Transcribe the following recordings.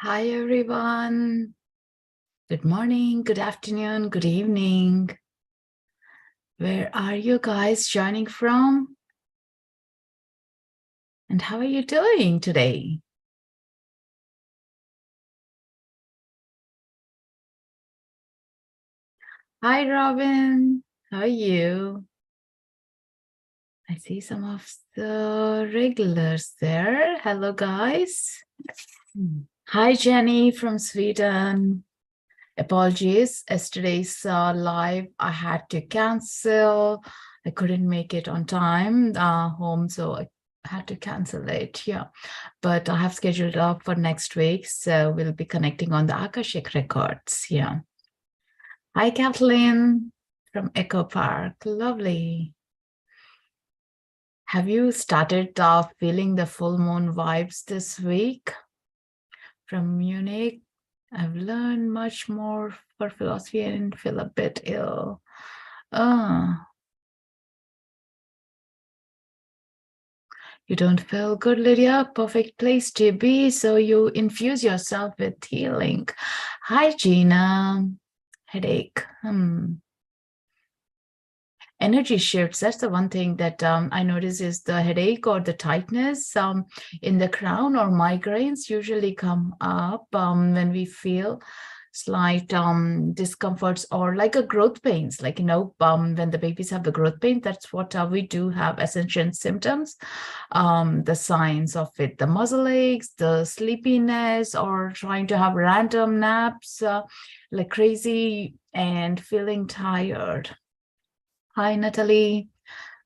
Hi, everyone. Good morning, good afternoon, good evening. Where are you guys joining from? And how are you doing today? Hi, Robin. How are you? I see some of the regulars there. Hello, guys. Hi, Jenny from Sweden. Apologies, yesterday's live I had to cancel. I couldn't make it on time home, so I had to cancel it. Yeah, but I have scheduled up for next week, so we'll be connecting on the Akashic Records. Yeah. Hi, Kathleen from Echo Park. Lovely. Have you started feeling the full moon vibes this week from Munich? I've learned much more for philosophy and feel a bit ill. Ah, you don't feel good, Lydia? Perfect place to be. So you infuse yourself with healing. Hi, Gina. Headache. Energy shifts. That's the one thing that I notice is the headache or the tightness in the crown or migraines usually come up when we feel slight discomforts or like a growth pains, like, when the babies have the growth pain, that's what we do have ascension symptoms, the signs of it, the muscle aches, the sleepiness, or trying to have random naps like crazy and feeling tired. Hi, Natalie.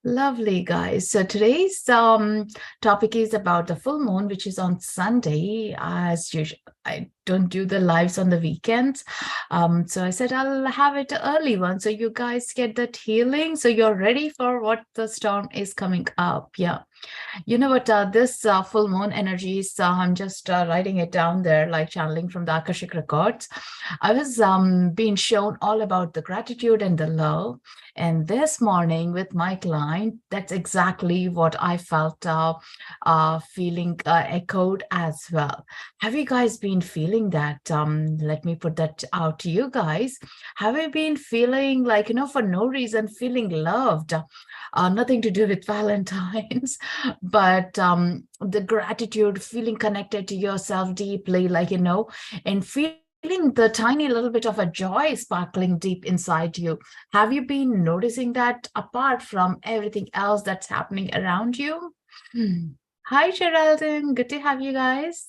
Lovely, guys. So today's topic is about the full moon, which is on Sunday. As usual, I don't do the lives on the weekends. So I said I'll have it early one, so you guys get that healing. So you're ready for what the storm is coming up. Yeah. You know what? This full moon energy is, I'm just writing it down there, like channeling from the Akashic Records. I was being shown all about the gratitude and the love. And this morning with my client, that's exactly what I felt feeling echoed as well. Have you guys been feeling that? Let me put that out to you guys. Have you been feeling like, for no reason, feeling loved? Nothing to do with Valentine's, but the gratitude, feeling connected to yourself deeply, like, and feeling the tiny little bit of a joy sparkling deep inside you. Have you been noticing that apart from everything else that's happening around you? Hi, Geraldine. Good to have you guys.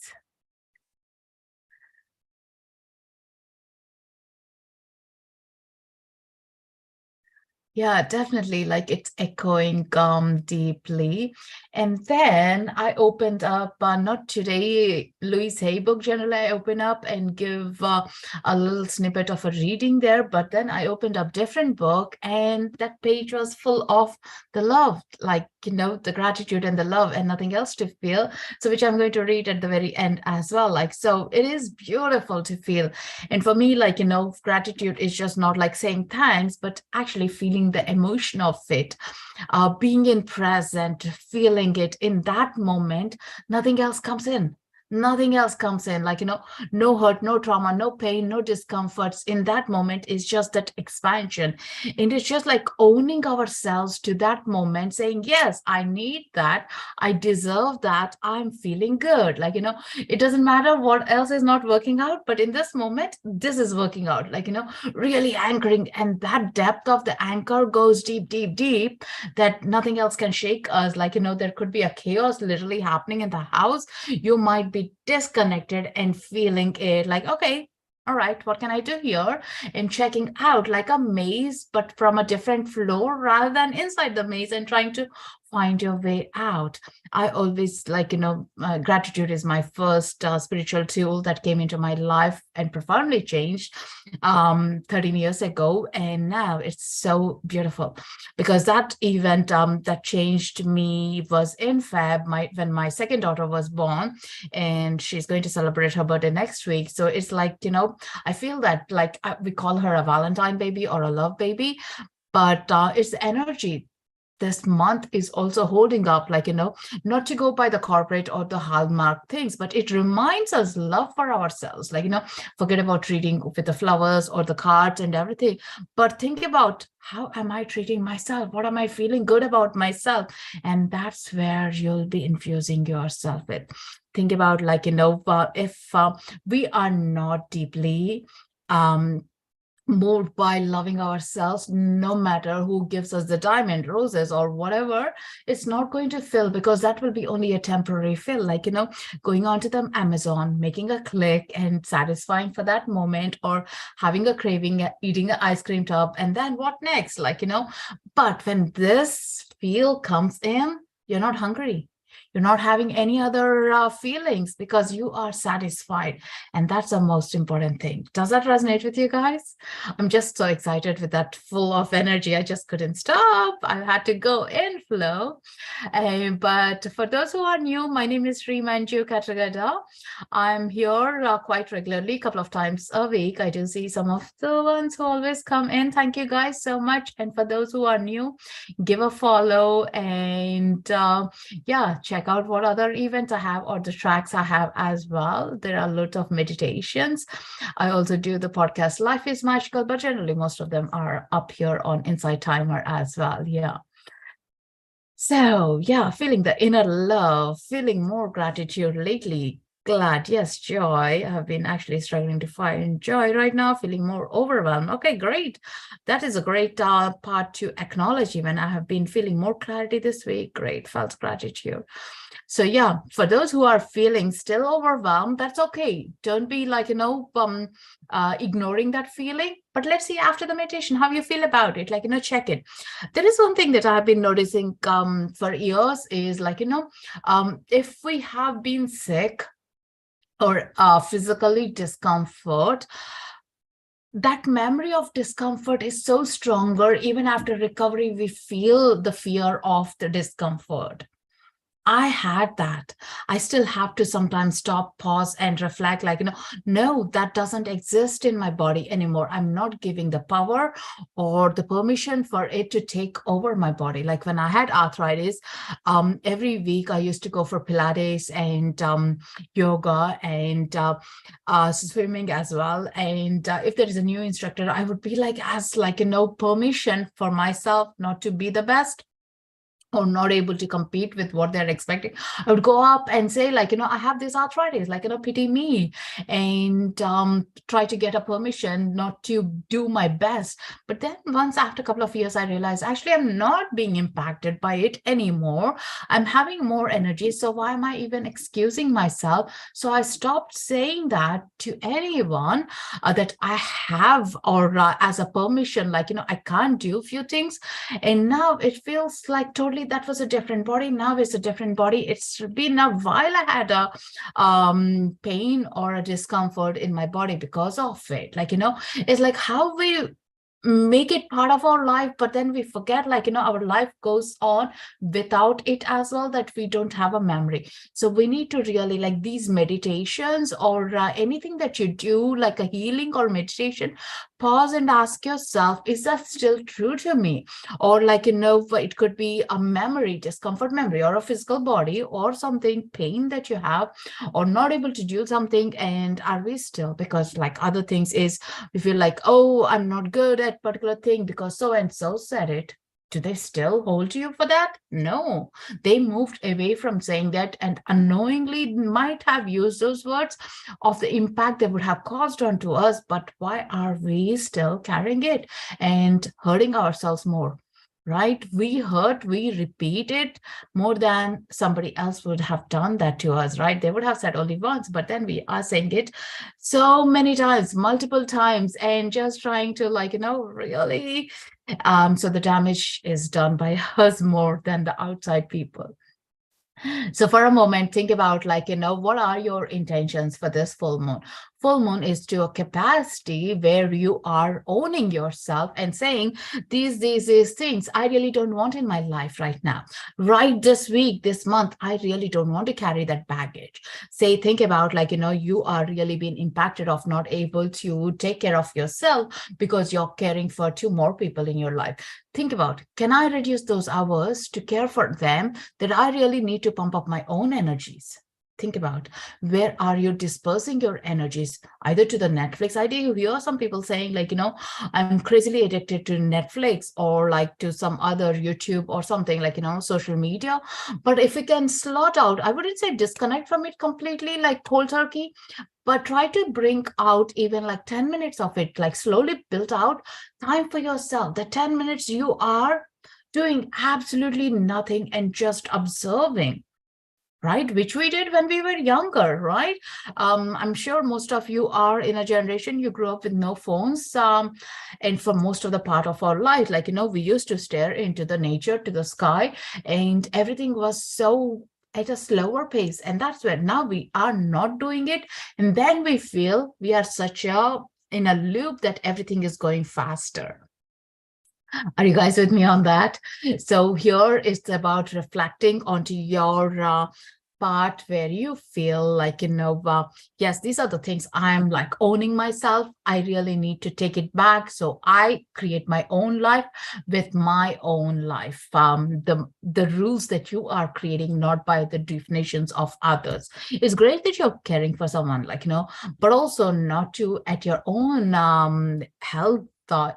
Yeah, definitely. Like it's echoing deeply. And then I opened up, not today, Louise Hay book. Generally, I open up and give a little snippet of a reading there. But then I opened up different book, and that page was full of the love, like, the gratitude and the love and nothing else to feel. So which I'm going to read at the very end as well. Like, so it is beautiful to feel. And for me, like, gratitude is just not like saying thanks, but actually feeling the emotion of it, being in present, feeling it in that moment. Nothing else comes in. Nothing else comes in, like, no hurt, no trauma, no pain, no discomforts in that moment. Is just that expansion. And it's just like owning ourselves to that moment, saying, yes, I need that. I deserve that. I'm feeling good. Like, it doesn't matter what else is not working out, but in this moment, this is working out. Like, really anchoring. And that depth of the anchor goes deep, deep, deep, that nothing else can shake us. Like, there could be a chaos literally happening in the house. You might be disconnected and feeling it like, okay, all right, what can I do here? And checking out like a maze, but from a different floor rather than inside the maze and trying to find your way out. I always like, gratitude is my first spiritual tool that came into my life and profoundly changed 13 years ago. And now it's so beautiful because that event that changed me was in Feb, when my second daughter was born, and she's going to celebrate her birthday next week. So it's like, I feel that like we call her a Valentine baby or a love baby, but it's energy this month is also holding up, like, not to go by the corporate or the hallmark things, but it reminds us love for ourselves. Like, forget about treating with the flowers or the cards and everything, but think about, how am I treating myself? What am I feeling good about myself? And that's where you'll be infusing yourself with. Think about, like, if we are not deeply moved by loving ourselves, no matter who gives us the diamond, roses, or whatever, it's not going to fill, because that will be only a temporary fill. Like, going onto the Amazon, making a click and satisfying for that moment, or having a craving, eating an ice cream tub, and then what next? Like, but when this feel comes in, you're not hungry. You're not having any other feelings, because you are satisfied. And that's the most important thing. Does that resonate with you guys? I'm just so excited with that, full of energy. I just couldn't stop. I had to go in flow. But for those who are new, my name is Srimanju Katragadda. I'm here quite regularly, a couple of times a week. I do see some of the ones who always come in. Thank you guys so much. And for those who are new, give a follow, and check out what other events I have, or the tracks I have as well. There are a lot of meditations. I also do the podcast Life is Magical, but generally most of them are up here on Inside Timer as well. Yeah. So feeling the inner love, feeling more gratitude lately. Glad, yes, joy. I have been actually struggling to find joy right now, feeling more overwhelmed. Okay, great. That is a great part to acknowledge. Even I have been feeling more clarity this week. Great, felt gratitude. So for those who are feeling still overwhelmed, that's okay. Don't be like, ignoring that feeling. But let's see after the meditation how you feel about it. Like, check it. There is one thing that I've been noticing for years is, like, if we have been sick or physically discomfort, that memory of discomfort is so stronger. Even after recovery, we feel the fear of the discomfort. I had that. I still have to sometimes stop, pause, and reflect, like, no, that doesn't exist in my body anymore. I'm not giving the power or the permission for it to take over my body. Like when I had arthritis, every week I used to go for Pilates and yoga and swimming as well. And if there is a new instructor, I would be like, permission for myself not to be the best, or not able to compete with what they're expecting. I would go up and say, like, I have this arthritis, like, pity me, and try to get a permission not to do my best. But then once after a couple of years, I realized actually I'm not being impacted by it anymore. I'm having more energy. So why am I even excusing myself? So I stopped saying that to anyone that I have, or as a permission, like, I can't do a few things. And now it feels like totally that was a different body. Now it's a different body. It's been a while I had a pain or a discomfort in my body because of it. Like, it's like how we make it part of our life, but then we forget, like, our life goes on without it as well, that we don't have a memory. So we need to really, like, these meditations or anything that you do, like a healing or meditation, pause and ask yourself, is that still true to me? Or, like, it could be a memory, discomfort memory, or a physical body, or something, pain that you have, or not able to do something. And are we still, because like other things is, we feel like, oh, I'm not good at particular thing because so and so said it. Do they still hold you for that? No, they moved away from saying that, and unknowingly might have used those words of the impact they would have caused onto us. But why are we still carrying it and hurting ourselves more? Right? We hurt, we repeat it more than somebody else would have done that to us, right? They would have said only once, but then we are saying it so many times, multiple times, and just trying to, like, really. So the damage is done by us more than the outside people. So for a moment, think about, like, what are your intentions for this full moon? Full moon is to a capacity where you are owning yourself and saying, these things I really don't want in my life right now. Right, this week, this month, I really don't want to carry that baggage. Say, think about, like, you are really being impacted of not able to take care of yourself because you're caring for two more people in your life. Think about, can I reduce those hours to care for them that I really need to pump up my own energies? Think about, where are you dispersing your energies? Either to the Netflix. I do hear some people saying, like, I'm crazily addicted to Netflix, or like to some other YouTube or something, like, social media. But if we can slot out, I wouldn't say disconnect from it completely, like cold turkey, but try to bring out even like 10 minutes of it, like slowly build out time for yourself. The 10 minutes you are doing absolutely nothing and just observing, right? Which we did when we were younger, right? I'm sure most of you are in a generation, you grew up with no phones. And for most of the part of our life, like, we used to stare into the nature, to the sky, and everything was so at a slower pace. And that's where now we are not doing it. And then we feel we are such a in a loop that everything is going faster. Are you guys with me on that? So here it's about reflecting onto your part where you feel like, yes, these are the things I'm like owning myself. I really need to take it back. So I create my own life with my own life. The rules that you are creating, not by the definitions of others. It's great that you're caring for someone, like, but also not to at your own health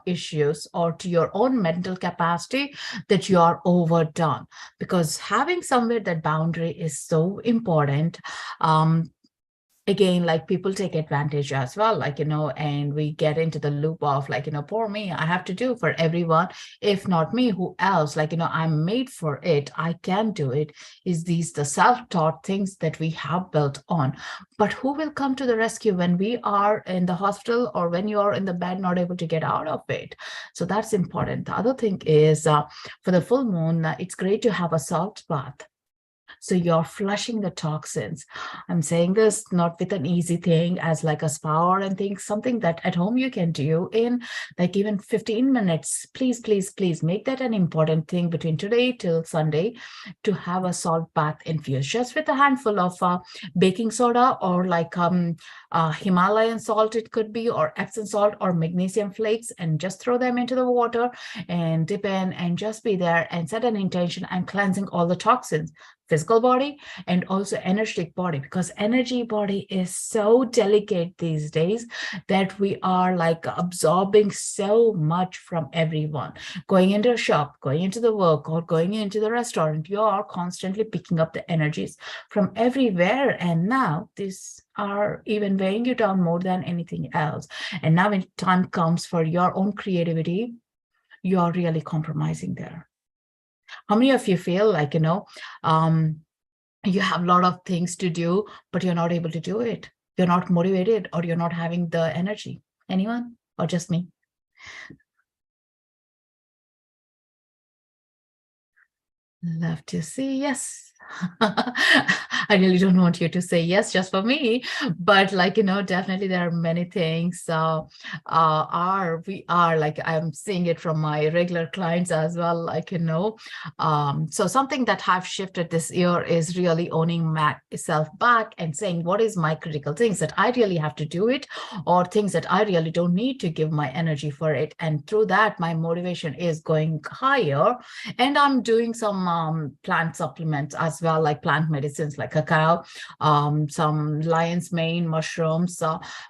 issues or to your own mental capacity that you are overdone, because having somewhere that boundary is so important. Again, like, people take advantage as well, like, and we get into the loop of, like, poor me, I have to do for everyone. If not me, who else? Like, I'm made for it, I can do it. Is these the self-taught things that we have built on? But who will come to the rescue when we are in the hospital or when you are in the bed not able to get out of it? So that's important. The other thing is, for the full moon, it's great to have a salt bath. So you're flushing the toxins. I'm saying this not with an easy thing as like a spa and things, something that at home you can do in like even 15 minutes. Please, please, please make that an important thing between today till Sunday, to have a salt bath infused just with a handful of baking soda, or like Himalayan salt, it could be, or Epsom salt, or magnesium flakes, and just throw them into the water and dip in and just be there and set an intention and cleansing all the toxins, physical body and also energetic body, because energy body is so delicate these days that we are like absorbing so much from everyone. Going into a shop, going into the work, or going into the restaurant, you are constantly picking up the energies from everywhere, and now these are even weighing you down more than anything else. And now when time comes for your own creativity, you are really compromising there. How many of you feel like, you have a lot of things to do, but you're not able to do it? You're not motivated, or you're not having the energy? Anyone, or just me? Love to see. Yes. I really don't want you to say yes just for me, but like, definitely there are many things we are like, I'm seeing it from my regular clients as well, like, so something that I've shifted this year is really owning myself back and saying, what is my critical things that I really have to do it, or things that I really don't need to give my energy for it. And through that, my motivation is going higher. And I'm doing some plant supplements as well, like plant medicines like cacao, some lion's mane mushrooms,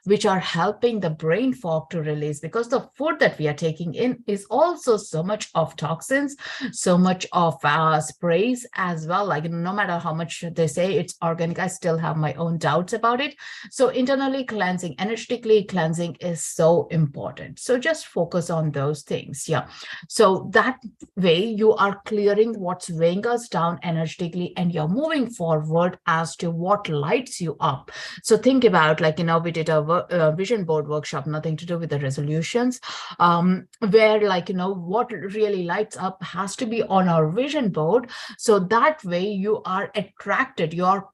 which are helping the brain fog to release, because the food that we are taking in is also so much of toxins, so much of sprays as well. Like, no matter how much they say it's organic, I still have my own doubts about it. So internally cleansing, energetically cleansing is so important. So just focus on those things. Yeah. So that way you are clearing what's weighing us down energetically, and you're moving forward as to what lights you up. So think about, like, we did a vision board workshop, nothing to do with the resolutions, where, like, what really lights up has to be on our vision board. So that way you are attracted, you're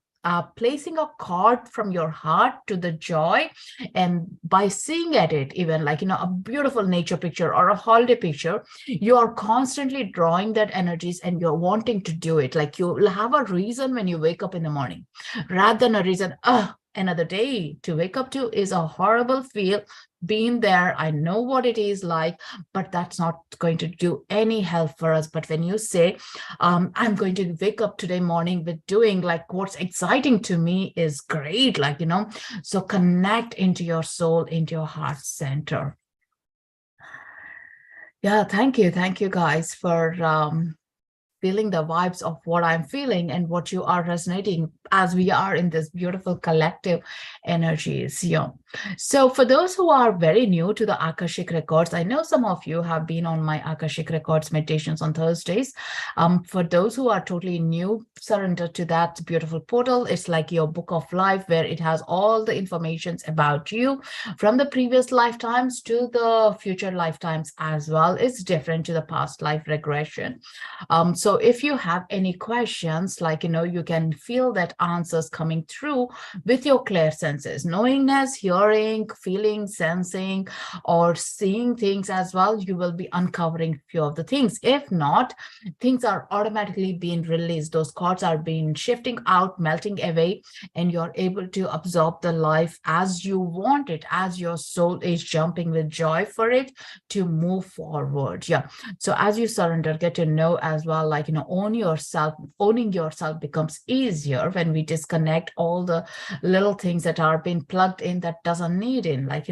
placing a chord from your heart to the joy, and by seeing at it, even like, a beautiful nature picture or a holiday picture, you are constantly drawing that energies and you're wanting to do it. Like you'll have a reason when you wake up in the morning, rather than a reason, another day to wake up to is a horrible feel. Been there, I know what it is like, but that's not going to do any help for us. But when you say, I'm going to wake up today morning with doing like what's exciting to me is great, like, so connect into your soul, into your heart center. Yeah, thank you guys for feeling the vibes of what I'm feeling and what you are resonating as we are in this beautiful collective energies. Yeah. So for those who are very new to the Akashic Records, I know some of you have been on my Akashic Records meditations on Thursdays. For those who are totally new, surrender to that beautiful portal. It's like your book of life where it has all the informations about you from the previous lifetimes to the future lifetimes as well. It's different to the past life regression. So if you have any questions, like, you can feel that answers coming through with your clear senses, knowingness, hearing, feeling, sensing, or seeing things as well, you will be uncovering few of the things. If not, things are automatically being released. Those cords are being shifting out, melting away, and you're able to absorb the life as you want it, as your soul is jumping with joy for it to move forward. Yeah. So as you surrender, get to know as well, like, owning yourself becomes easier when we disconnect all the little things that are being plugged in that doesn't need in. Like,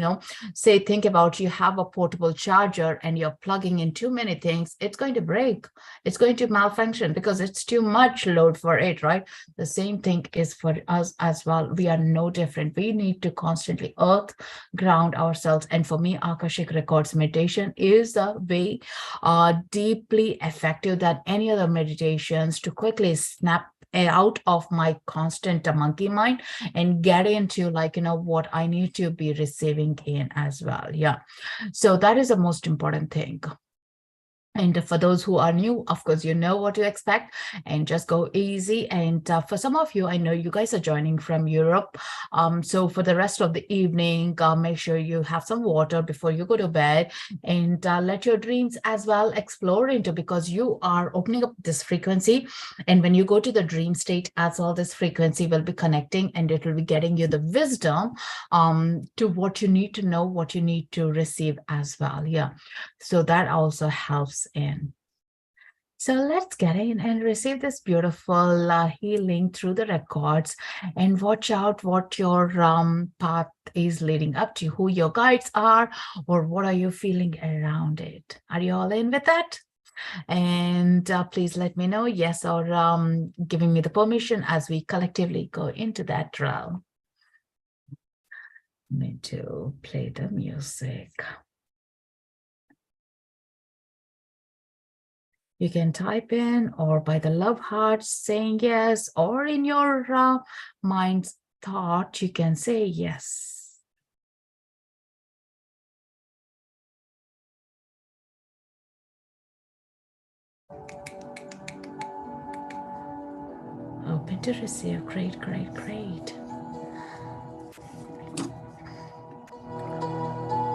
say, think about, you have a portable charger and you're plugging in too many things, it's going to break, it's going to malfunction because it's too much load for it, right? The same thing is for us as well. We are no different. We need to constantly earth ground ourselves. And for me, Akashic Records meditation is a way deeply effective than any other meditations to quickly snap out of my constant monkey mind and get into, like, what I need to be receiving in as well. Yeah. So that is the most important thing. And for those who are new, of course, you know what to expect, and just go easy. And for some of you, I know you guys are joining from Europe. So for the rest of the evening, make sure you have some water before you go to bed, and let your dreams as well explore into, because you are opening up this frequency. And when you go to the dream state as well, this frequency will be connecting and it will be getting you the wisdom to what you need to know, what you need to receive as well. Yeah. So that also helps in. So let's get in and receive this beautiful healing through the records, and watch out what your path is leading up to, who your guides are, or what are you feeling around it. Are you all in with that? And please let me know, yes, or giving me the permission as we collectively go into that realm. I'm going to play the music. You can type in, or by the love heart saying yes, or in your mind's thought, you can say yes. Open to receive. Great, great, great.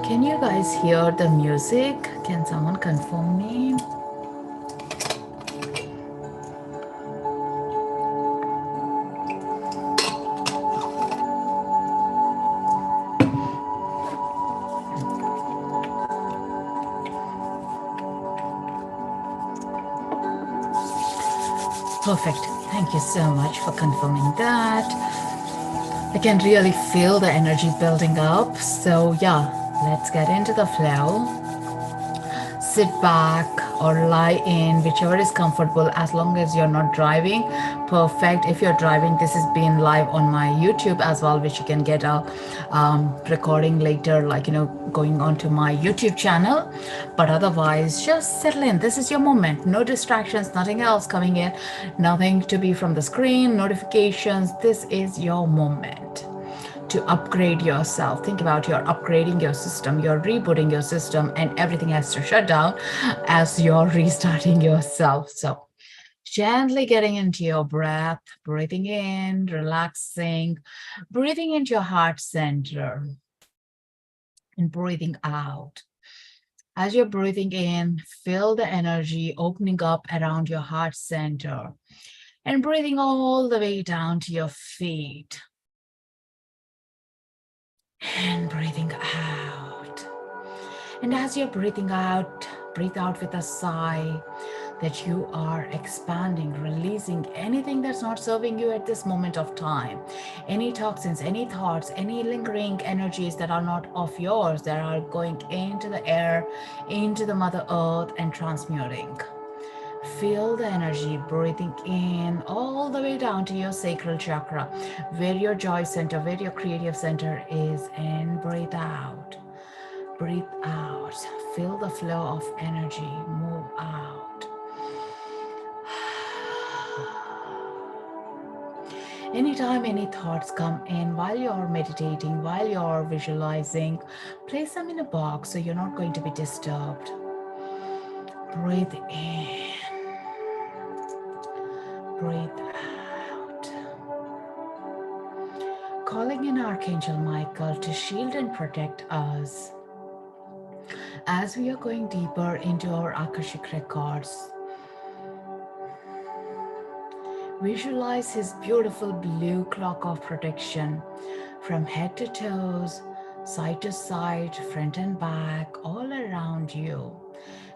Can you guys hear the music? Can someone confirm me? Perfect. Thank you so much for confirming that. I can really feel the energy building up. So yeah, let's get into the flow. Sit back or lie in, whichever is comfortable, as long as you're not driving. Perfect. If you're driving, this is being live on my YouTube as well, which you can get a recording later, like, going on to my YouTube channel. But otherwise, just settle in. This is your moment. No distractions, nothing else coming in, nothing to be from the screen, notifications. This is your moment to upgrade yourself. Think about, you're upgrading your system, you're rebooting your system, and everything has to shut down as you're restarting yourself. So Gently getting into your breath, breathing in, relaxing, breathing into your heart center, and breathing out. As you're breathing in, feel the energy opening up around your heart center and breathing all the way down to your feet. And breathing out. And as you're breathing out, breathe out with a sigh that you are expanding, releasing anything that's not serving you at this moment of time. Any toxins, any thoughts, any lingering energies that are not of yours, that are going into the air, into the Mother Earth and transmuting. Feel the energy breathing in all the way down to your sacral chakra, where your joy center, where your creative center is, and breathe out. Breathe out. Feel the flow of energy move out. Anytime any thoughts come in while you're meditating, while you're visualizing, place them in a box so you're not going to be disturbed. Breathe in. Breathe out. Calling in Archangel Michael to shield and protect us as we are going deeper into our Akashic records. Visualize his beautiful blue cloak of protection from head to toes, side to side, front and back, all around you,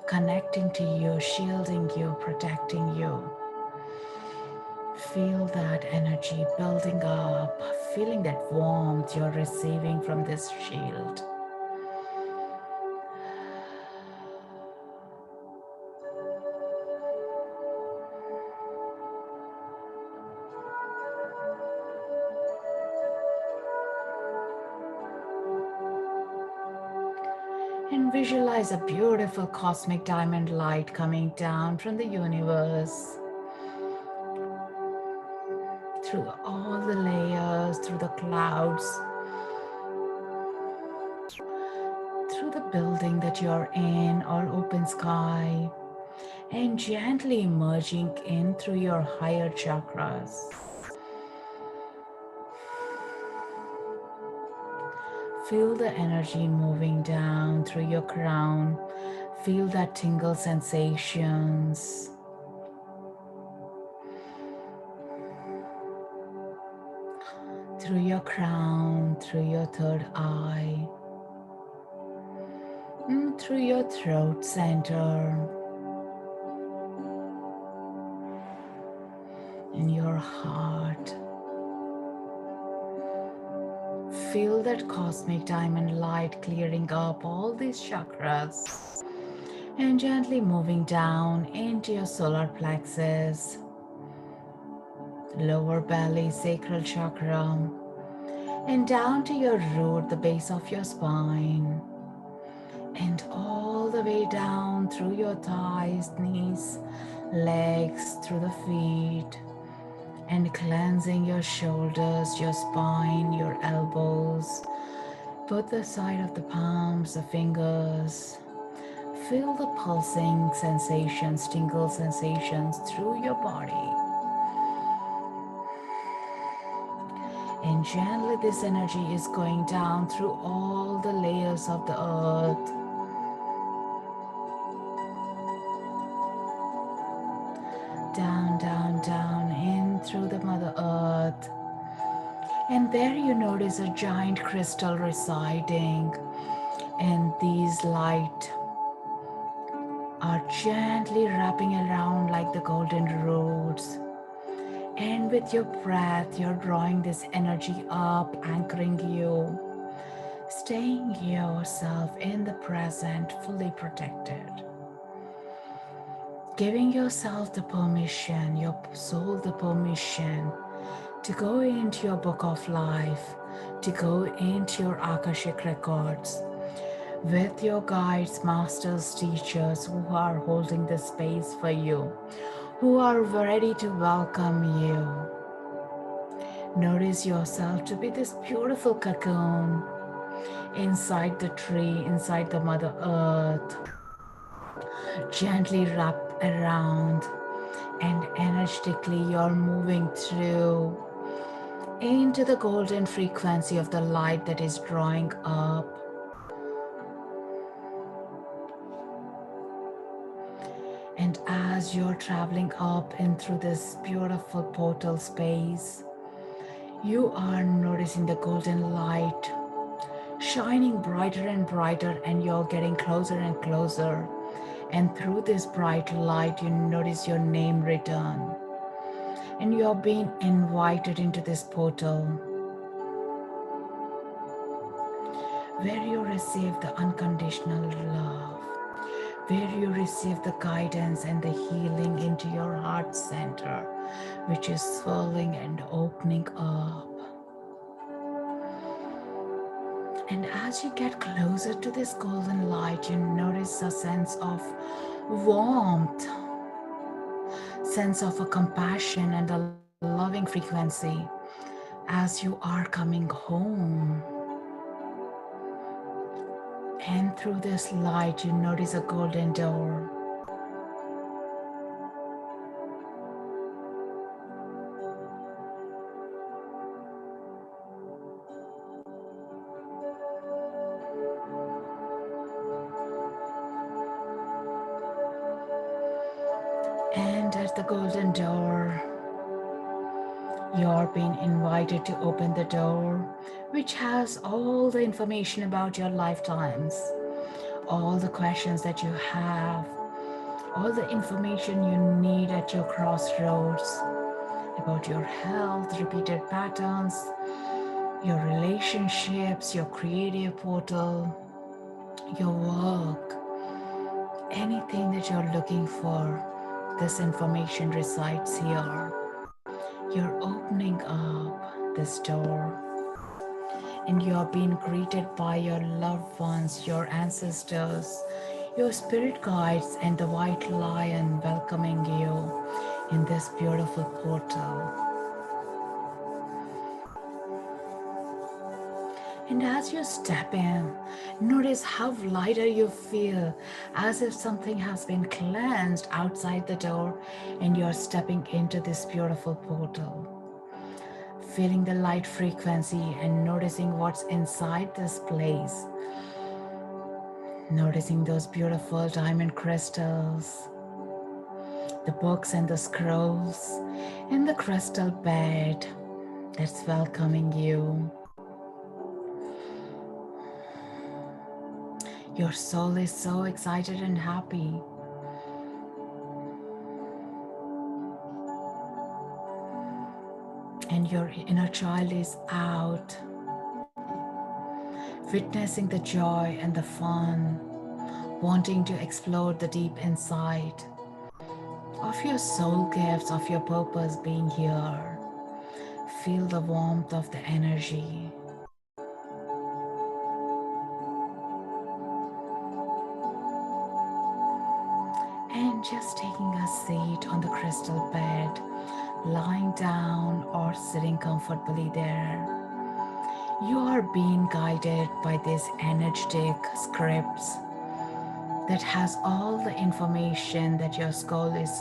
connecting to you, shielding you, protecting you. Feel that energy building up, feeling that warmth you're receiving from this shield. And visualize a beautiful cosmic diamond light coming down from the universe, through all the layers, through the clouds, through the building that you're in, or open sky, and gently emerging in through your higher chakras. Feel the energy moving down through your crown. Feel that tingle sensations. Through your crown, through your third eye, through your throat center, in your heart. Feel that cosmic diamond light clearing up all these chakras and gently moving down into your solar plexus, lower belly, sacral chakra, and down to your root, the base of your spine, and all the way down through your thighs, knees, legs, through the feet, and cleansing your shoulders, your spine, your elbows, both the side of the palms, the fingers. Feel the pulsing sensations, tingle sensations through your body. And gently this energy is going down through all the layers of the earth. Down, down, down, in through the Mother Earth. And there you notice a giant crystal residing, and these light are gently wrapping around like the golden roots. And with your breath, you're drawing this energy up, anchoring you, staying yourself in the present, fully protected. Giving yourself the permission, your soul the permission to go into your book of life, to go into your Akashic records with your guides, masters, teachers who are holding the space for you, who are ready to welcome you. Notice yourself to be this beautiful cocoon inside the tree, inside the Mother Earth, gently wrap around, and energetically you're moving through into the golden frequency of the light that is drawing up. And as you're traveling up and through this beautiful portal space, you are noticing the golden light shining brighter and brighter, and you're getting closer and closer. And through this bright light, you notice your name written, and you're being invited into this portal where you receive the unconditional love, where you receive the guidance and the healing into your heart center, which is swelling and opening up. And as you get closer to this golden light, you notice a sense of warmth, sense of a compassion and a loving frequency as you are coming home. And through this light, you notice a golden door. And at the golden door, you're being invited to open the door, which has all the information about your lifetimes, all the questions that you have, all the information you need at your crossroads about your health, repeated patterns, your relationships, your creative portal, your work, anything that you're looking for. This information resides here. You're opening up this door, and you're being greeted by your loved ones, your ancestors, your spirit guides, and the white lion welcoming you in this beautiful portal. And as you step in, notice how lighter you feel, as if something has been cleansed outside the door and you're stepping into this beautiful portal. Feeling the light frequency and noticing what's inside this place. Noticing those beautiful diamond crystals, the books and the scrolls, and the crystal bed that's welcoming you. Your soul is so excited and happy. And your inner child is out, witnessing the joy and the fun, wanting to explore the deep inside of your soul gifts, of your purpose being here. Feel the warmth of the energy. And just taking a seat on the crystal bed, lying down or sitting comfortably there. You are being guided by these energetic scripts that has all the information that your soul is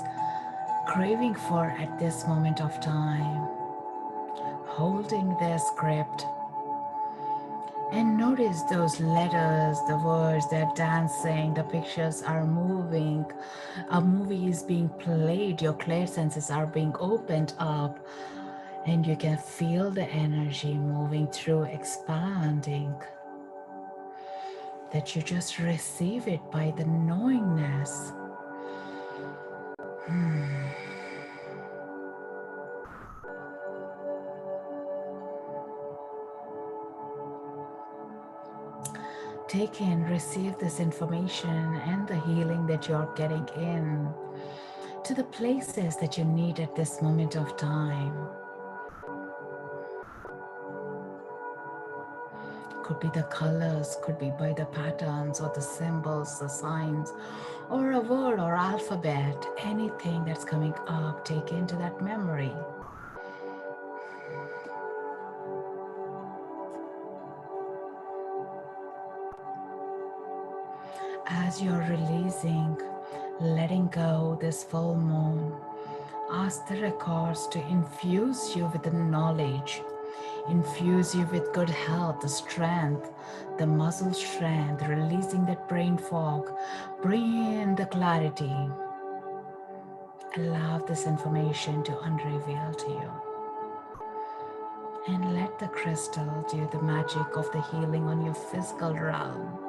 craving for at this moment of time. Holding their script, and notice those letters, the words, they're dancing, the pictures are moving, a movie is being played, your clear senses are being opened up, and you can feel the energy moving through, expanding, that you just receive it by the knowingness. Take in, receive this information and the healing that you're getting in to the places that you need at this moment of time. Could be the colors, could be by the patterns or the symbols, the signs, or a word or alphabet, anything that's coming up, take into that memory. As you're releasing, letting go this full moon, Ask the records to infuse you with the knowledge, infuse you with good health, the strength, the muscle strength, releasing that brain fog, bring in the clarity. Allow this information to unreveal to you. And let the crystal do the magic of the healing on your physical realm.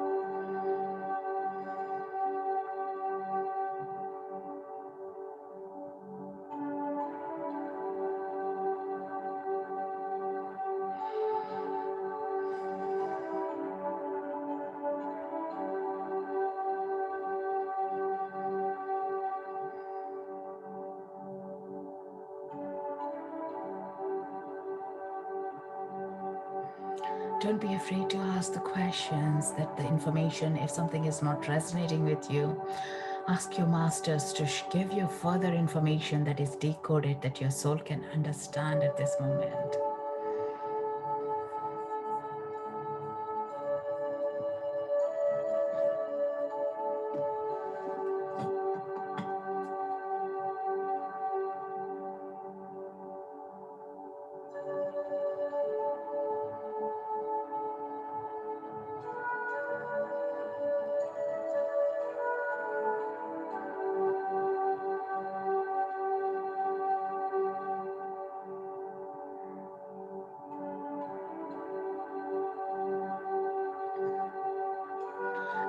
Don't be afraid to ask the questions, that the information, if something is not resonating with you, ask your masters to give you further information that is decoded, that your soul can understand at this moment.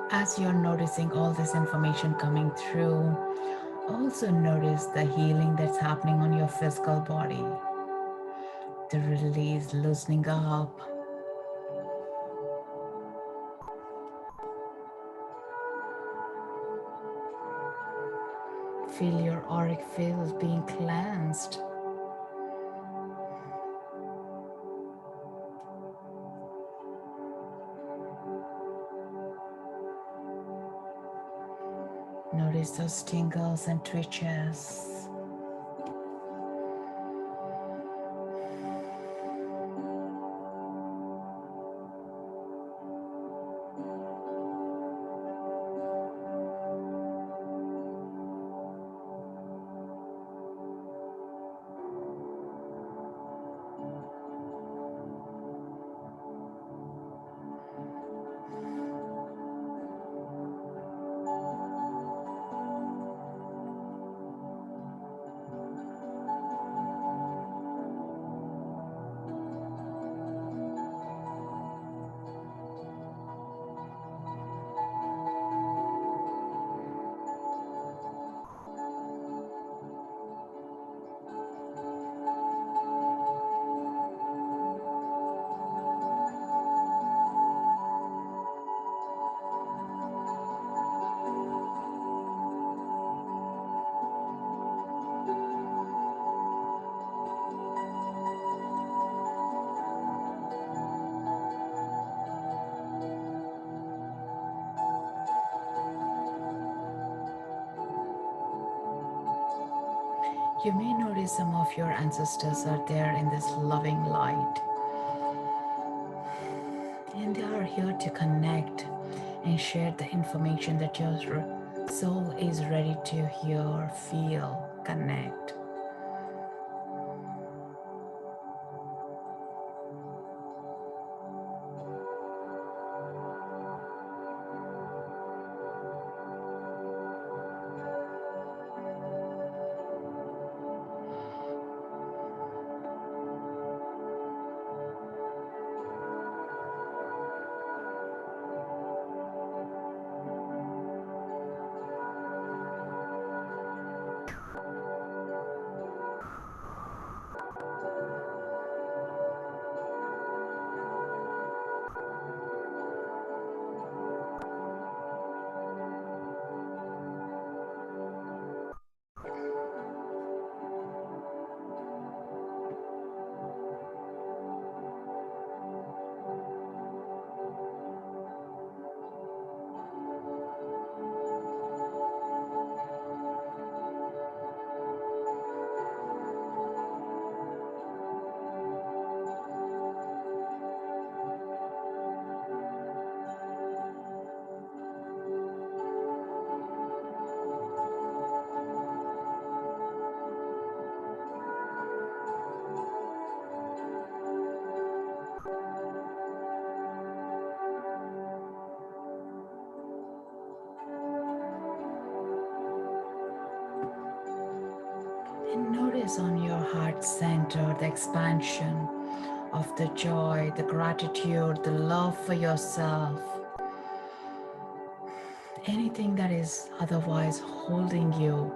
As you're noticing all this information coming through, also notice the healing that's happening on your physical body, the release, loosening up. Feel your auric field being cleansed. Notice those tingles and twitches. You may notice some of your ancestors are there in this loving light, and they are here to connect and share the information that your soul is ready to hear, feel, connect. Focus on your heart center, the expansion of the joy, the gratitude, the love for yourself. Anything that is otherwise holding you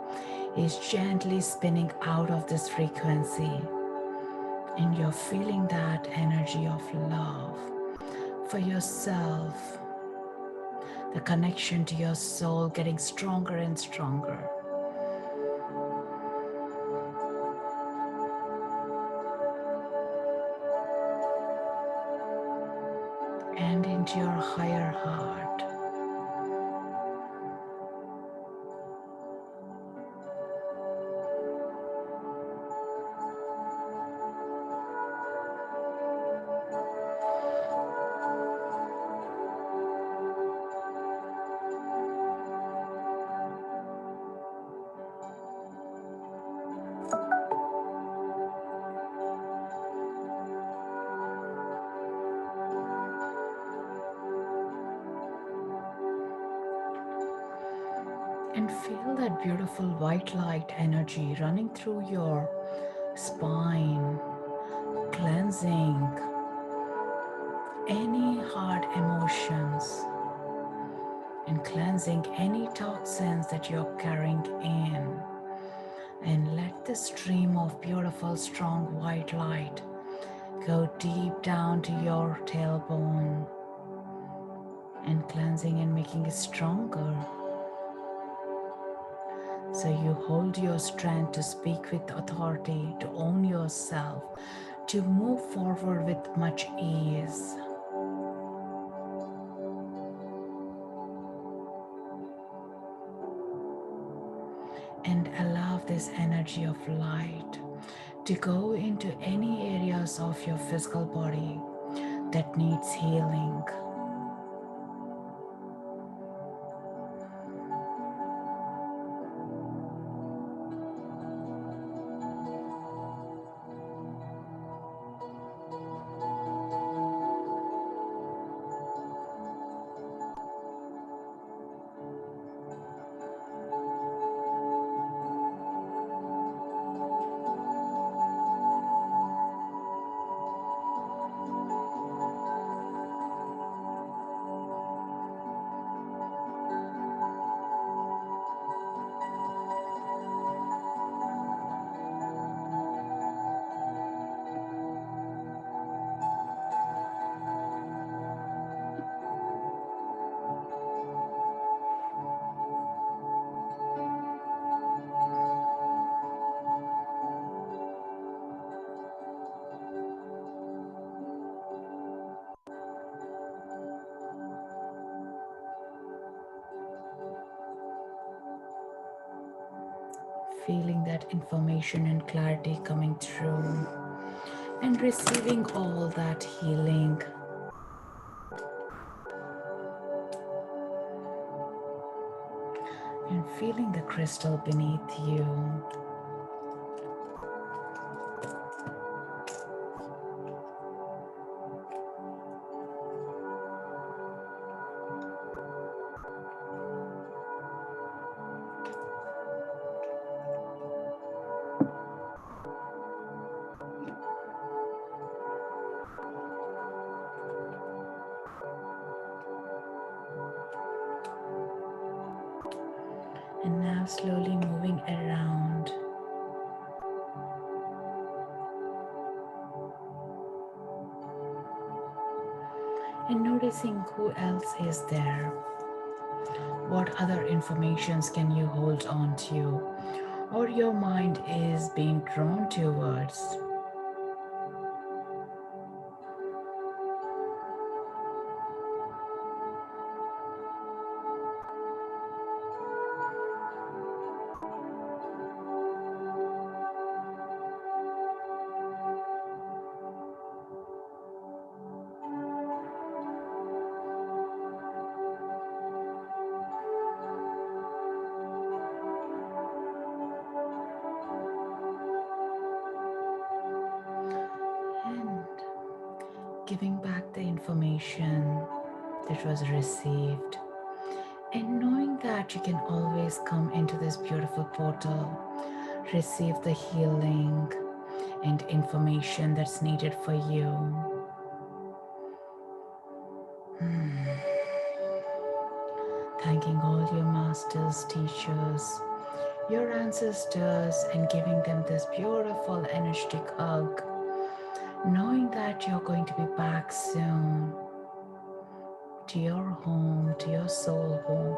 is gently spinning out of this frequency. And you're feeling that energy of love for yourself, the connection to your soul getting stronger and stronger. And into your higher heart. And feel that beautiful white light energy running through your spine, cleansing any hard emotions and cleansing any toxins that you're carrying in. And let the stream of beautiful, strong white light go deep down to your tailbone and cleansing and making it stronger. So you hold your strength to speak with authority, to own yourself, to move forward with much ease. And allow this energy of light to go into any areas of your physical body that needs healing. Feeling that information and clarity coming through and receiving all that healing. And feeling the crystal beneath you. And now slowly moving around. And noticing who else is there. What other informations can you hold on to, or your mind is being drawn towards? And giving back the information that was received, and knowing that you can always come into this beautiful portal receive the healing and information that's needed for you. Thanking all your masters, teachers, your ancestors, and giving them this beautiful energetic hug, knowing that you're going to be back soon to your home, to your soul home.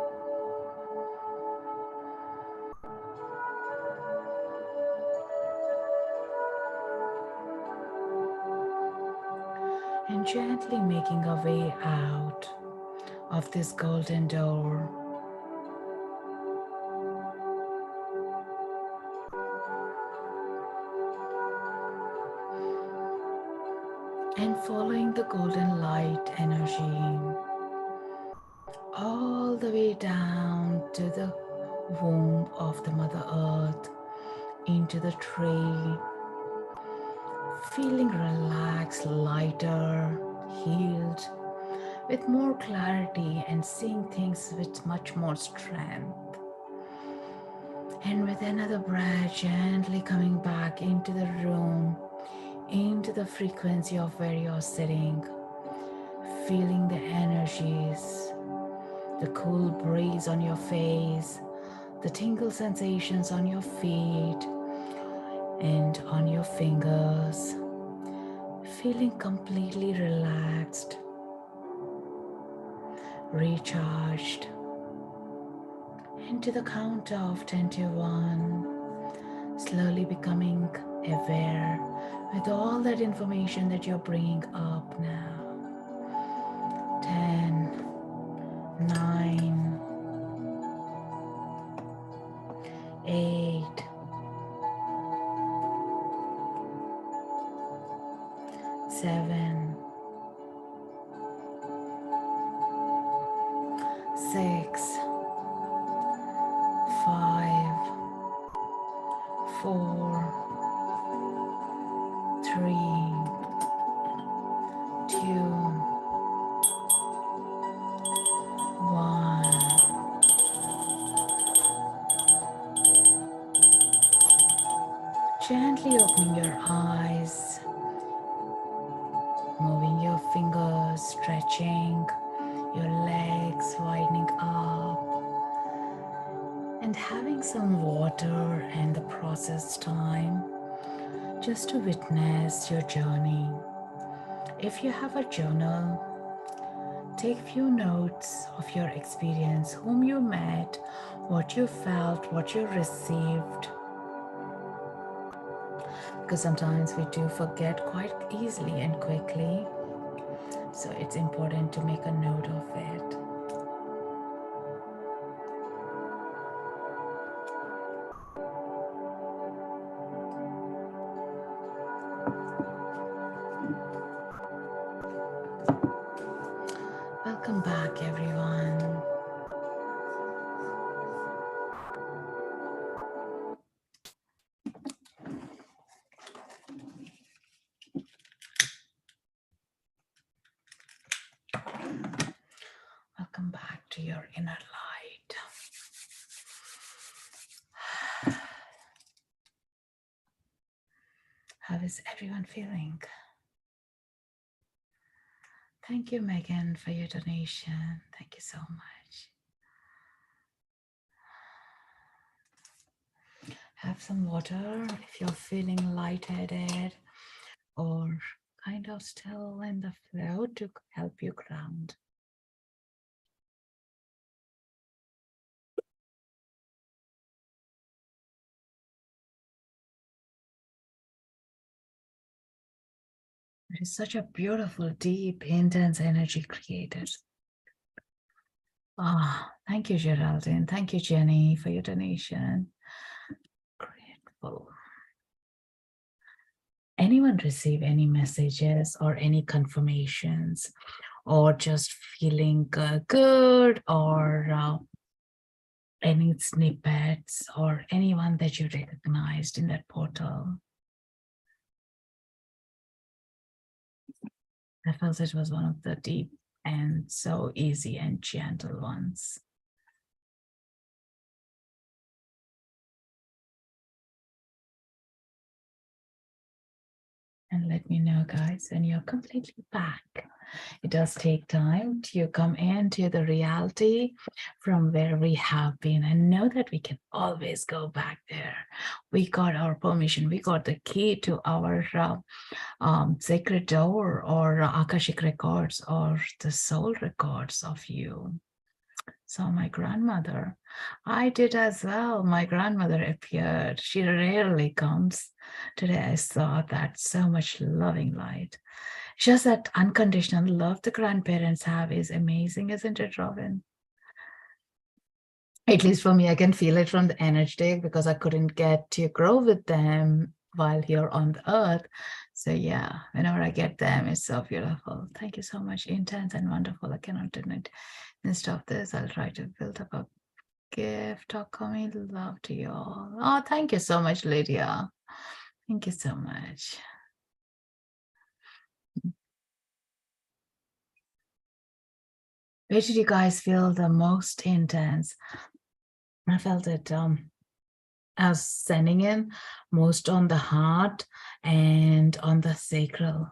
And gently making a way out of this golden door. And following the golden light energy all the way down to the womb of the Mother Earth, into the tree, feeling relaxed, lighter, healed, with more clarity and seeing things with much more strength. And with another breath, gently coming back into the room, into the frequency of where you're sitting, feeling the energies, the cool breeze on your face, the tingle sensations on your feet and on your fingers, feeling completely relaxed, recharged. Into the count of 10 to 1, slowly becoming aware with all that information that you're bringing up now. 10, 9, 8, 7, 6, 5, 4, 3, 2, 1. Gently opening your eyes, moving your fingers, stretching your legs, widening up, and having some water and the process time just to witness your journey. If you have a journal, take few notes of your experience, whom you met, what you felt, what you received. Because sometimes we do forget quite easily and quickly. So it's important to make a note of it. Welcome back, everyone. Welcome back to your inner light. How is everyone feeling? Thank you, Megan, for your donation. Thank you so much. Have some water if you're feeling lightheaded or kind of still in the flow to help you ground. It is such a beautiful, deep, intense energy created. Thank you, Geraldine. Thank you, Jenny, for your donation. Grateful. Anyone receive any messages or any confirmations or just feeling good or any snippets or anyone that you recognized in that portal? I felt it was one of the deep and so easy and gentle ones. And let me know, guys, when you're completely back. It does take time to come into the reality from where we have been and know that we can always go back there. We got our permission. We got the key to our sacred door or Akashic records or the soul records of you. So my grandmother, I did as well. My grandmother appeared. She rarely comes. Today I saw that so much loving light. Just that unconditional love the grandparents have is amazing, isn't it, Robin? At least for me, I can feel it from the energetic because I couldn't get to grow with them while here on the earth. So yeah, whenever I get them, it's so beautiful. Thank you so much. Intense and wonderful. I cannot deny it. Instead of this, I'll try to build up a gift. Takumi, love to you all. Oh, thank you so much, Lydia. Thank you so much. Where did you guys feel the most intense? I felt it as sending in most on the heart and on the sacral.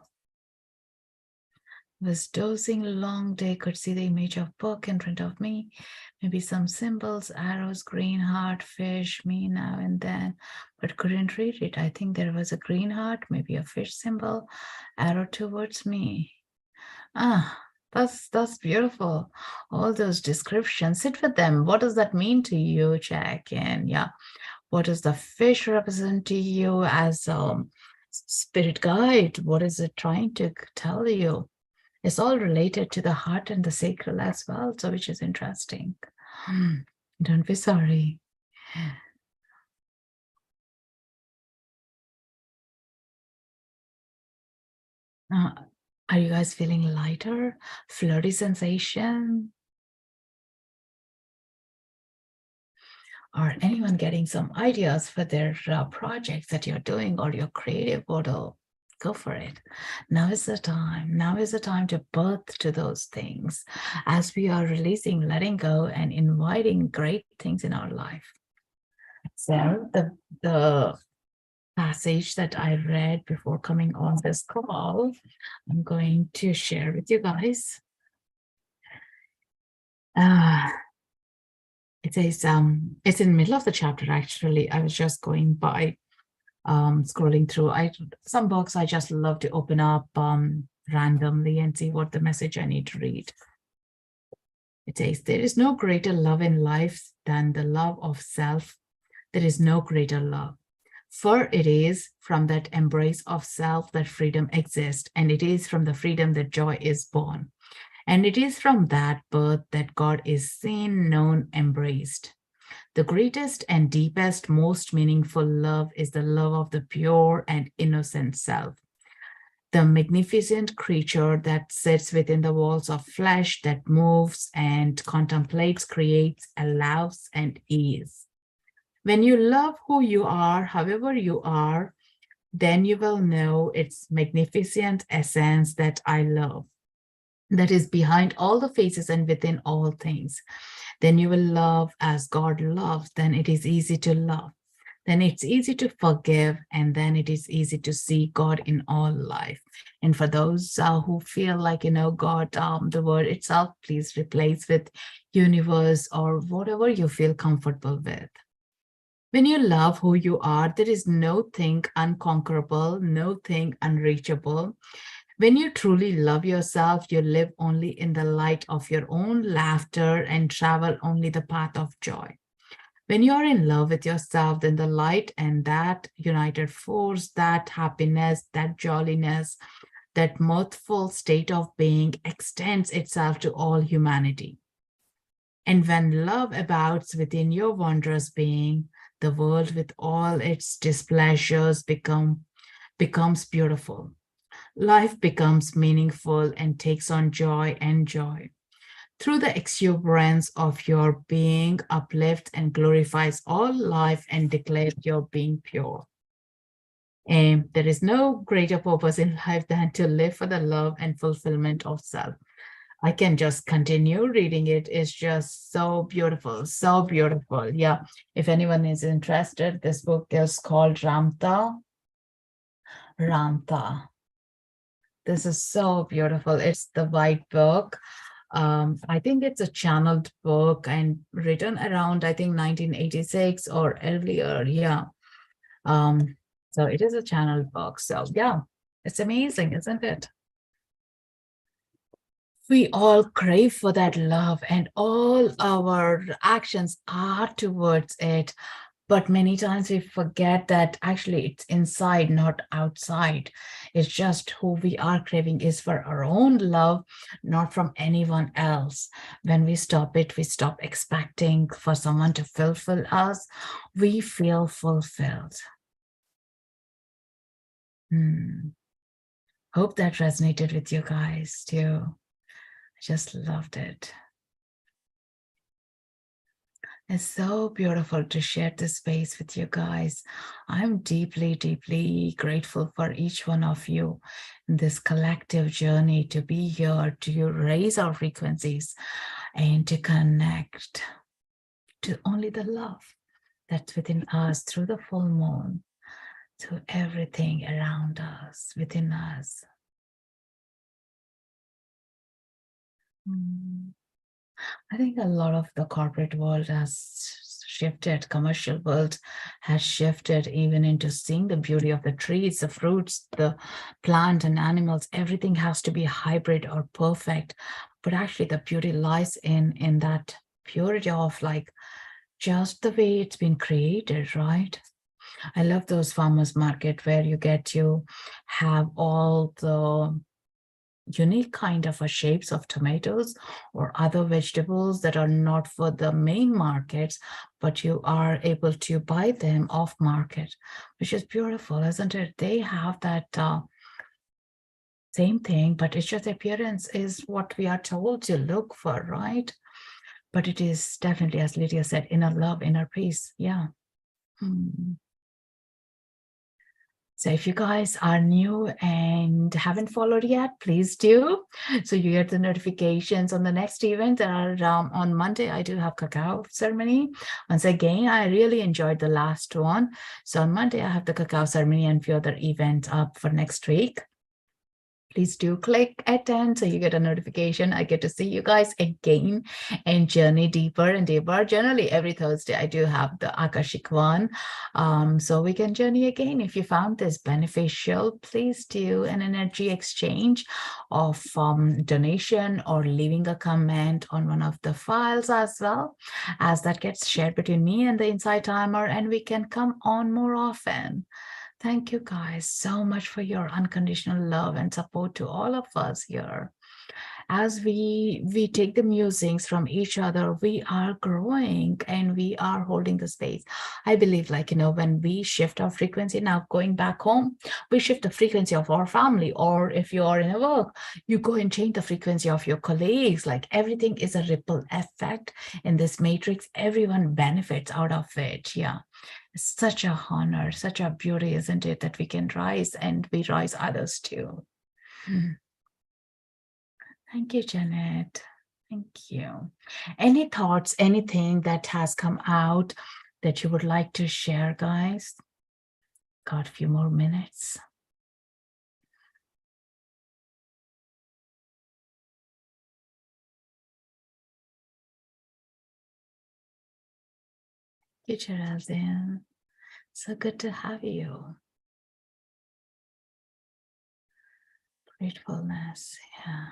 Was dozing long day, could see the image of book in front of me, maybe some symbols, arrows, green heart, fish, me now and then, but couldn't read it. I think there was a green heart, maybe a fish symbol, arrow towards me. That's beautiful. All those descriptions, sit with them. What does that mean to you, Jack? And yeah, what does the fish represent to you as a spirit guide? What is it trying to tell you? It's all related to the heart and the sacral as well, so which is interesting. Don't be sorry. Are you guys feeling lighter? Flirty sensation? Or anyone getting some ideas for their projects that you're doing or your creative portal? Go for it. Now is the time. Now is the time to birth to those things as we are releasing, letting go, and inviting great things in our life. So the passage that I read before coming on this call, I'm going to share with you guys. It says, it's in the middle of the chapter, actually. I was just going by, scrolling through. Some books I just love to open up randomly and see what the message I need to read. It says, there is no greater love in life than the love of self. There is no greater love. For it is from that embrace of self that freedom exists, and it is from the freedom that joy is born. And it is from that birth that God is seen, known, embraced. The greatest and deepest, most meaningful love is the love of the pure and innocent self. The magnificent creature that sits within the walls of flesh, that moves and contemplates, creates, allows, and is. When you love who you are, however you are, then you will know its magnificent essence that I love, that is behind all the faces and within all things. Then you will love as God loves. Then it is easy to love. Then it's easy to forgive, and then it is easy to see God in all life. And for those who feel like, God, the word itself, please replace with universe or whatever you feel comfortable with. When you love who you are, there is no thing unconquerable, no thing unreachable. When you truly love yourself, you live only in the light of your own laughter and travel only the path of joy. When you're in love with yourself, then the light and that united force, that happiness, that jolliness, that mirthful state of being extends itself to all humanity. And when love abounds within your wondrous being, the world with all its displeasures becomes beautiful. Life becomes meaningful and takes on joy and joy. Through the exuberance of your being, uplifts and glorifies all life and declares your being pure. And there is no greater purpose in life than to live for the love and fulfillment of self. I can just continue reading it. It's just so beautiful, so beautiful. Yeah, if anyone is interested, this book is called Ramta. Ranta. This is so beautiful. It's the white book. I think it's a channeled book and written around, I think, 1986 or earlier. Yeah. So it is a channeled book. So yeah, it's amazing, isn't it? We all crave for that love, and all our actions are towards it. But many times we forget that actually it's inside, not outside. It's just who we are craving is for our own love, not from anyone else. When we stop it, we stop expecting for someone to fulfill us. We feel fulfilled. Hope that resonated with you guys too. I just loved it. It's so beautiful to share this space with you guys. I'm deeply, deeply grateful for each one of you in this collective journey to be here, to raise our frequencies and to connect to only the love that's within us through the full moon, to everything around us, within us. I think a lot of the corporate world has shifted, commercial world has shifted even into seeing the beauty of the trees, the fruits, the plant and animals. Everything has to be hybrid or perfect. But actually the beauty lies in that purity of like just the way it's been created, right? I love those farmers market where you get to have all the unique kind of a shapes of tomatoes or other vegetables that are not for the main markets, but you are able to buy them off market, which is beautiful, isn't it? They have that same thing, but it's just appearance is what we are told to look for, right? But it is definitely, as Lydia said, inner love, inner peace. Yeah. So if you guys are new and haven't followed yet, please do. So you get the notifications on the next event that are on Monday. I do have Cacao Ceremony. Once again, I really enjoyed the last one. So on Monday, I have the Cacao Ceremony and a few other events up for next week. Please do click attend so you get a notification. I get to see you guys again and journey deeper and deeper. Generally, every Thursday, I do have the Akashic one. So we can journey again. If you found this beneficial, please do an energy exchange of donation or leaving a comment on one of the files as well, as that gets shared between me and the Insight Timer, and we can come on more often. Thank you guys so much for your unconditional love and support to all of us here. As we take the musings from each other, we are growing and we are holding the space. I believe, like, when we shift our frequency, now going back home, we shift the frequency of our family, or if you are in a work, you go and change the frequency of your colleagues. Like, everything is a ripple effect in this matrix. Everyone benefits out of it. Yeah. It's such a honor, such a beauty, isn't it, that we can rise and we rise others too. Thank you, Janet. Thank you. Any thoughts, anything that has come out that you would like to share, guys? Got a few more minutes. Thank you, Cherazin. So good to have you. Gratefulness, yeah.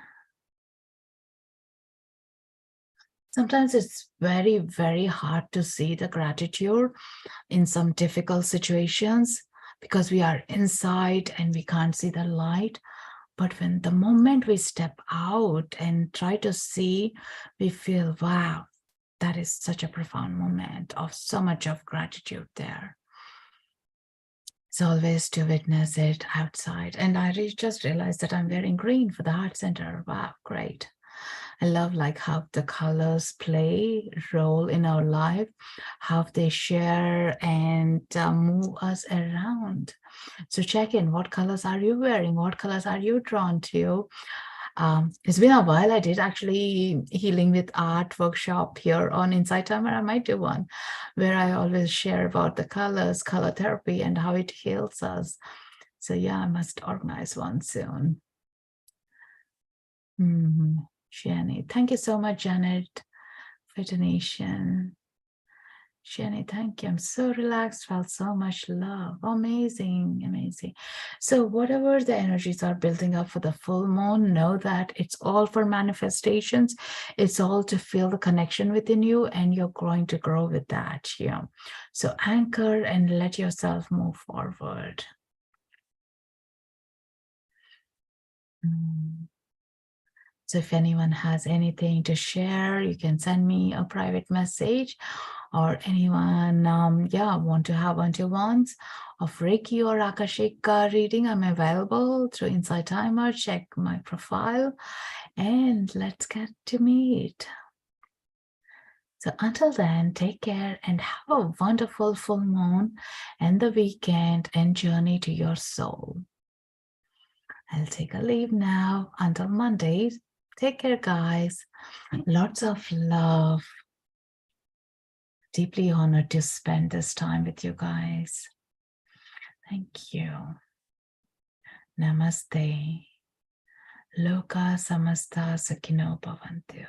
Sometimes it's very, very hard to see the gratitude in some difficult situations because we are inside and we can't see the light. But when the moment we step out and try to see, we feel, wow, that is such a profound moment of so much of gratitude there. It's always to witness it outside. And I just realized that I'm wearing green for the heart center. Wow, great. I love like how the colors play a role in our life, how they share and move us around. So check in, what colors are you wearing? What colors are you drawn to? It's been a while. I did actually healing with art workshop here on Insight Timer. I might do one where I always share about the colors, color therapy, and how it heals us. So yeah, I must organize one soon. Jenny, thank you so much, Janet, for donation. Jenny, thank you. I'm so relaxed, felt so much love. Amazing, amazing. So whatever the energies are building up for the full moon, know that it's all for manifestations. It's all to feel the connection within you, and you're going to grow with that. Yeah. So anchor and let yourself move forward. So if anyone has anything to share, you can send me a private message, or anyone, want to have one-to-ones of Reiki or Akashic reading, I'm available through Insight Timer. Check my profile and let's get to meet. So until then, take care and have a wonderful full moon and the weekend and journey to your soul. I'll take a leave now until Monday. Take care, guys. Lots of love. Deeply honored to spend this time with you guys. Thank you. Namaste. Loka samasta sukhino bhavantu.